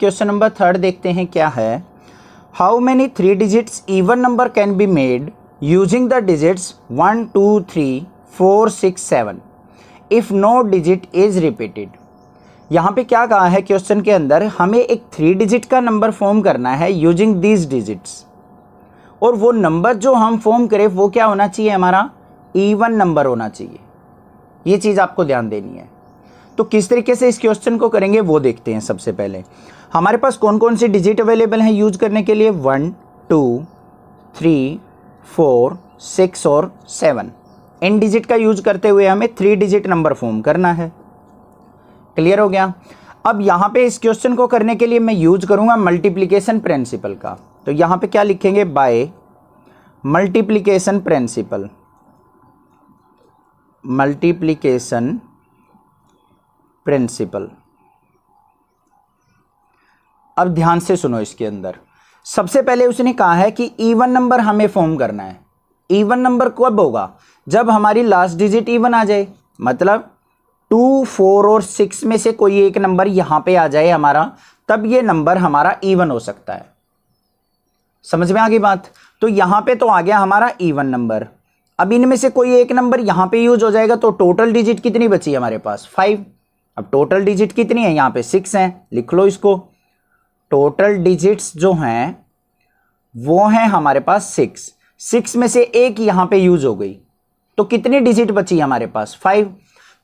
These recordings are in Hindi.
क्वेश्चन नंबर 3 देखते हैं क्या है। How many 3 digits even number can be made using the digits 1 2 3 4 6 7 if no digit is repeated. यहाँ पे क्या कहा है क्वेश्चन के अंदर, हमें एक 3 डिजिट का नंबर फॉर्म करना है यूजिंग दीज डिजिट्स, और वो नंबर जो हम फॉर्म करें वो क्या होना चाहिए, हमारा इवन नंबर होना चाहिए। ये चीज़ आपको ध्यान देनी है। तो किस तरीके से इस क्वेश्चन को करेंगे वो देखते हैं। सबसे पहले हमारे पास कौन कौन सी डिजिट अवेलेबल हैं यूज करने के लिए, 1 2 3 4 6 और 7। इन डिजिट का यूज करते हुए हमें 3 डिजिट नंबर फॉर्म करना है। क्लियर हो गया। अब यहाँ पे इस क्वेश्चन को करने के लिए मैं यूज करूंगा मल्टीप्लिकेशन प्रिंसिपल का। तो यहाँ पे क्या लिखेंगे, by multiplication principle. Multiplication principle. अब ध्यान से सुनो, इसके अंदर सबसे पहले उसने कहा है कि इवन नंबर हमें फॉर्म करना है। इवन नंबर कब होगा, जब हमारी लास्ट डिजिट इवन आ जाए, मतलब 2 4 और 6 में से कोई एक नंबर यहां पे आ जाए हमारा, तब ये नंबर हमारा इवन हो सकता है। समझ में आ गई बात। तो यहां पे तो आ गया हमारा इवन नंबर। अब इनमें से कोई एक नंबर यहां पे यूज हो जाएगा, तो टोटल डिजिट कितनी बची हमारे पास, 5। अब टोटल डिजिट कितनी है, यहां पे 6 हैं, लिख लो इसको। टोटल डिजिट्स जो हैं वो हैं हमारे पास 6। 6 में से एक यहां पे यूज हो गई, तो कितनी डिजिट बची हमारे पास, 5।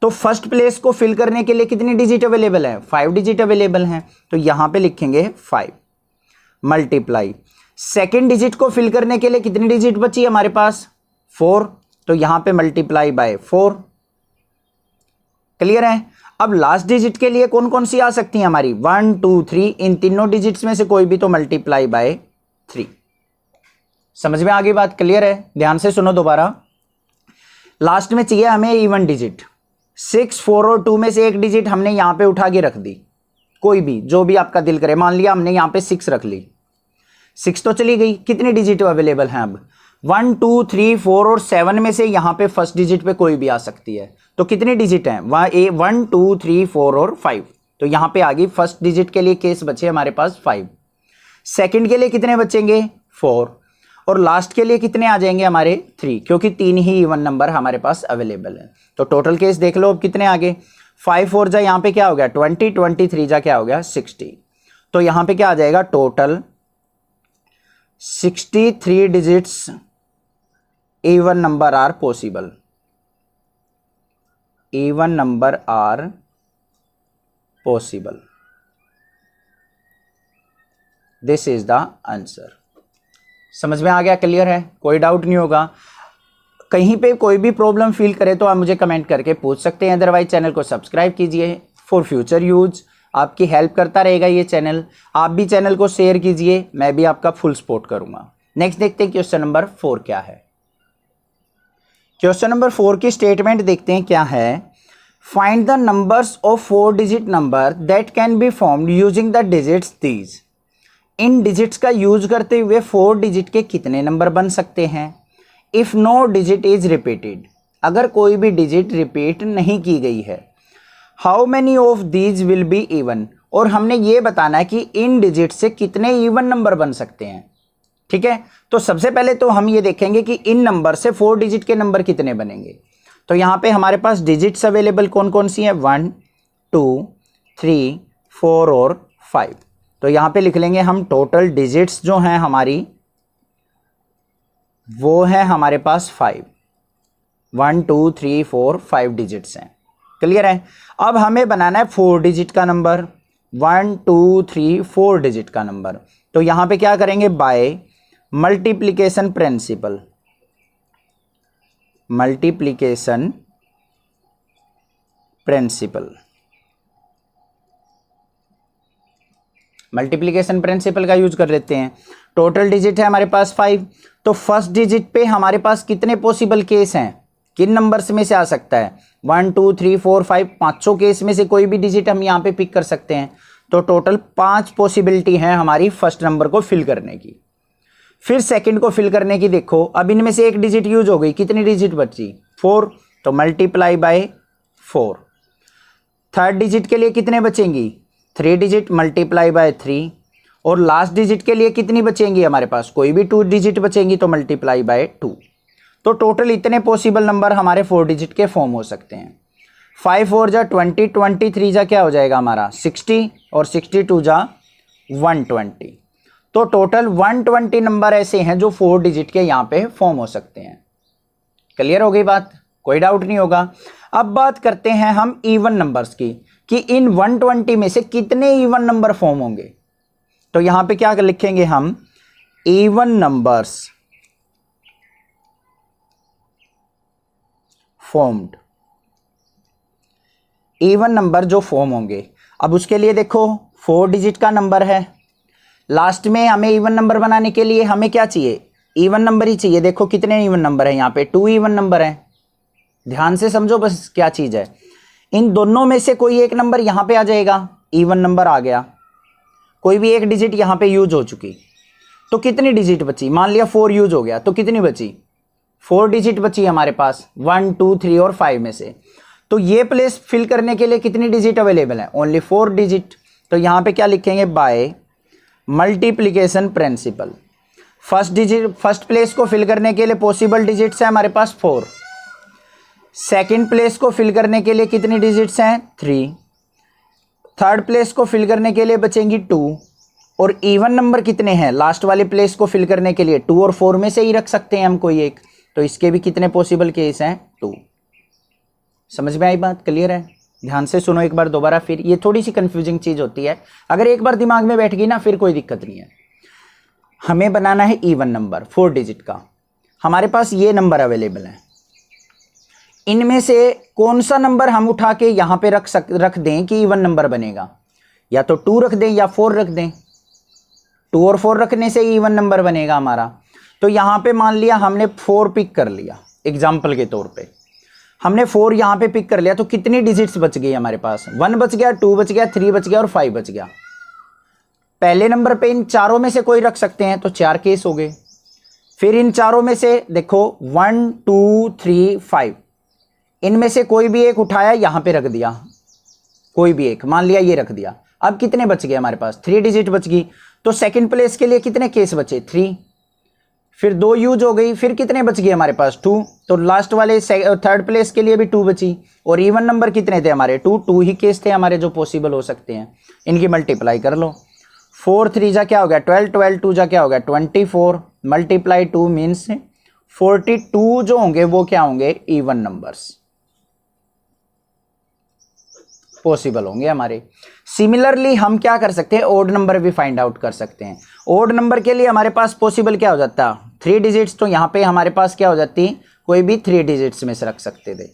तो फर्स्ट प्लेस को फिल करने के लिए कितनी डिजिट अवेलेबल है, 5 डिजिट अवेलेबल हैं। तो यहां पे लिखेंगे 5 मल्टीप्लाई। सेकेंड डिजिट को फिल करने के लिए कितनी डिजिट बची हमारे पास, 4। तो यहां पे मल्टीप्लाई बाय 4। क्लियर है। अब लास्ट डिजिट के लिए कौन कौन सी आ सकती है हमारी, 1 2 3। इन तीनों डिजिट्स में से कोई भी, तो मल्टीप्लाई बाय 3। समझ में आ गई बात, क्लियर है। ध्यान से सुनो दोबारा। लास्ट में चाहिए हमें इवन डिजिट। 6 4 और 2 में से एक डिजिट हमने यहां पे उठा के रख दी, कोई भी जो भी आपका दिल करे। मान लिया हमने यहां पे 6 रख ली, 6 तो चली गई। कितनी डिजिट अवेलेबल हैं अब, 1 2 3 4 और 7 में से यहां पे फर्स्ट डिजिट पे कोई भी आ सकती है। तो कितनी डिजिट हैं, 1 2 3 4 और 5। तो यहां पे आ गई फर्स्ट डिजिट के लिए केस बचे हमारे पास 5। सेकंड के लिए कितने बचेंगे, 4। और लास्ट के लिए कितने आ जाएंगे हमारे, 3, क्योंकि 3 ही इवन नंबर हमारे पास अवेलेबल है। तो टोटल केस देख लो अब कितने आ गए, 5 4 जा यहाँ पे क्या हो गया 20, 23 जा क्या हो गया 60। तो यहां पे क्या आ जाएगा, total 63 digits even number are possible. Even number are possible. This is the answer. समझ में आ गया, क्लियर है, कोई डाउट नहीं होगा। कहीं पे कोई भी प्रॉब्लम फील करे तो आप मुझे कमेंट करके पूछ सकते हैं। अदरवाइज चैनल को सब्सक्राइब कीजिए फॉर फ्यूचर यूज। आपकी हेल्प करता रहेगा ये चैनल। आप भी चैनल को शेयर कीजिए, मैं भी आपका फुल सपोर्ट करूंगा। नेक्स्ट देखते हैं क्वेश्चन नंबर 4 क्या है। क्वेश्चन नंबर 4 की स्टेटमेंट देखते हैं क्या है। Find the numbers of 4 digit number that can be formed using the digits these. In digits का यूज करते हुए 4 डिजिट के कितने नंबर बन सकते हैं। If no digit is repeated, अगर कोई भी डिजिट रिपीट नहीं की गई है। How many of these will be even, और हमने ये बताना है कि इन डिजिट से कितने इवन नंबर बन सकते हैं। ठीक है, तो सबसे पहले तो हम ये देखेंगे कि इन नंबर से 4 डिजिट के नंबर कितने बनेंगे। तो यहां पे हमारे पास डिजिट्स अवेलेबल कौन कौन सी हैं, 1 2 3 4 और 5। तो यहां पे लिख लेंगे हम टोटल डिजिट्स जो हैं हमारी, वो है हमारे पास 5। 1 2 3 4 5 डिजिट्स हैं। क्लियर है। अब हमें बनाना है 4 डिजिट का नंबर, 1 2 3 4 डिजिट का नंबर। तो यहां पे क्या करेंगे, by multiplication principle. Multiplication principle. Multiplication principle का यूज कर लेते हैं। टोटल डिजिट है हमारे पास 5। तो फर्स्ट डिजिट पे हमारे पास कितने पॉसिबल केस हैं, किन नंबर्स में से आ सकता है, 1 2 3 4 5। पांचों केस में से कोई भी डिजिट हम यहां पे पिक कर सकते हैं। तो टोटल 5 पॉसिबिलिटी है हमारी फर्स्ट नंबर को फिल करने की। फिर सेकंड को फिल करने की देखो, अब इनमें से एक डिजिट यूज हो गई, कितनी डिजिट बची, 4। तो मल्टीप्लाई बाय 4। थर्ड डिजिट के लिए कितने बचेंगी, 3 डिजिट मल्टीप्लाई बाय 3, और लास्ट डिजिट के लिए कितनी बचेंगी हमारे पास, कोई भी 2 डिजिट बचेंगी तो मल्टीप्लाई बाय 2। तो टोटल इतने पॉसिबल नंबर हमारे 4 डिजिट के फॉर्म हो सकते हैं। 5 4 जा 20, 23 जा क्या हो जाएगा हमारा 60, और 62 जा 120। तो टोटल 120 नंबर ऐसे हैं जो 4 डिजिट के यहाँ पे फॉर्म हो सकते हैं। क्लियर हो गई बात, कोई डाउट नहीं होगा। अब बात करते हैं हम इवन नंबर्स की, कि इन 120 में से कितने इवन नंबर फॉर्म होंगे। तो यहां पे क्या लिखेंगे हम, even numbers formed, even number जो फॉर्म होंगे। अब उसके लिए देखो 4 डिजिट का नंबर है, लास्ट में हमें इवन नंबर बनाने के लिए हमें क्या चाहिए, इवन नंबर ही चाहिए। देखो कितने इवन नंबर है यहाँ पे, 2 इवन नंबर है। ध्यान से समझो बस क्या चीज है, इन दोनों में से कोई एक नंबर यहाँ पे आ जाएगा, इवन नंबर आ गया, कोई भी एक डिजिट यहाँ पे यूज हो चुकी, तो कितनी डिजिट बची, मान लिया 4 यूज हो गया तो कितनी बची, 4 डिजिट बची हमारे पास 1 2 3 और 5 में से। तो ये प्लेस फिल करने के लिए कितनी डिजिट अवेलेबल है, ओनली 4 डिजिट। तो यहाँ पे क्या लिखेंगे, by multiplication principle. First place को फिल करने के लिए पॉसिबल डिजिट्स है हमारे पास 4, सेकंड प्लेस को फिल करने के लिए कितनी डिजिट्स हैं 3, थर्ड प्लेस को फिल करने के लिए बचेंगी 2, और इवन नंबर कितने हैं लास्ट वाले प्लेस को फिल करने के लिए 2 और 4 में से ही रख सकते हैं हम कोई एक। तो इसके भी कितने पॉसिबल केस हैं 2। समझ में आई बात, क्लियर है। ध्यान से सुनो एक बार दोबारा, फिर ये थोड़ी सी कंफ्यूजिंग चीज होती है, अगर एक बार दिमाग में बैठ गई ना फिर कोई दिक्कत नहीं है। हमें बनाना है इवन नंबर 4 डिजिट का, हमारे पास ये नंबर अवेलेबल है, इनमें से कौन सा नंबर हम उठा के यहां पे रख दें कि इवन नंबर बनेगा, या तो 2 रख दें या 4 रख दें। 2 और 4 रखने से इवन नंबर बनेगा हमारा। तो यहां पे मान लिया हमने 4 पिक कर लिया, एग्जाम्पल के तौर पे हमने 4 यहां पे पिक कर लिया, तो कितनी डिजिट्स बच गई हमारे पास, 1 बच गया, 2 बच गया, 3 बच गया और 5 बच गया। पहले नंबर पे इन चारों में से कोई रख सकते हैं, तो 4 केस हो गए। फिर इन चारों में से देखो 1 2 3 5, इनमें से कोई भी एक उठाया यहां पे रख दिया, कोई भी एक मान लिया ये रख दिया। अब कितने बच गए हमारे पास, 3 डिजिट बच गई। तो सेकंड प्लेस के लिए कितने केस बचे 3, फिर 2 यूज हो गई, फिर कितने बच गए हमारे पास 2। तो लास्ट वाले थर्ड प्लेस के लिए भी 2 बची, और इवन नंबर कितने थे हमारे 2 ही केस थे हमारे जो पॉसिबल हो सकते हैं। इनकी मल्टीप्लाई कर लो, 4 3 जा क्या हो गया 12, 12 2 जा क्या हो गया 24, मल्टीप्लाई 2 मीन्स 42 जो होंगे वो क्या होंगे इवन नंबर्स पॉसिबल होंगे हमारे। सिमिलरली हम क्या कर सकते हैं, ओड नंबर भी फाइंड आउट कर सकते हैं। ओड नंबर के लिए हमारे पास पॉसिबल क्या हो जाता, 3 डिजिट्स, तो यहां पे हमारे पास क्या हो जाती, कोई भी 3 डिजिट्स में से रख सकते थे।